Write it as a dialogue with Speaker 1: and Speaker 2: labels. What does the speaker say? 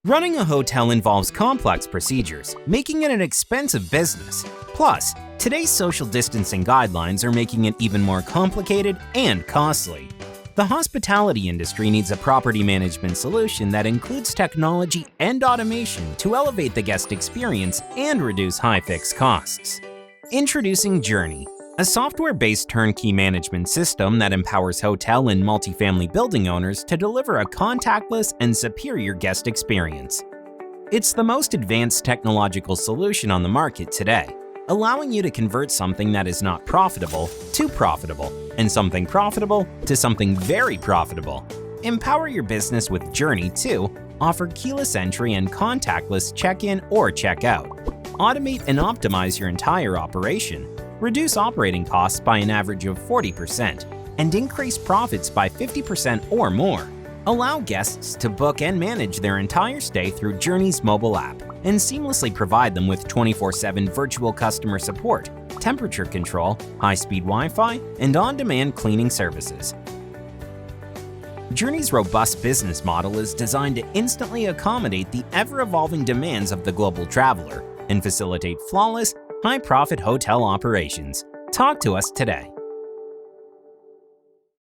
Speaker 1: Running a hotel involves complex procedures, making it an expensive business. Plus, today's social distancing guidelines are making it even more complicated and costly. The hospitality industry needs a property management solution that includes technology and automation to elevate the guest experience and reduce high fixed costs. Introducing Jurny, a software-based turnkey management system that empowers hotel and multifamily building owners to deliver a contactless and superior guest experience. It's the most advanced technological solution on the market today, allowing you to convert something that is not profitable to profitable, and something profitable to something very profitable. Empower your business with Jurny to offer keyless entry and contactless check-in or check-out. Automate and optimize your entire operation. Reduce operating costs by an average of 40% and increase profits by 50% or more. Allow guests to book and manage their entire stay through Jurny's mobile app and seamlessly provide them with 24/7 virtual customer support, temperature control, high-speed Wi-Fi, and on-demand cleaning services. Jurny's robust business model is designed to instantly accommodate the ever-evolving demands of the global traveler and facilitate flawless, high-profit hotel operations. Talk to us today.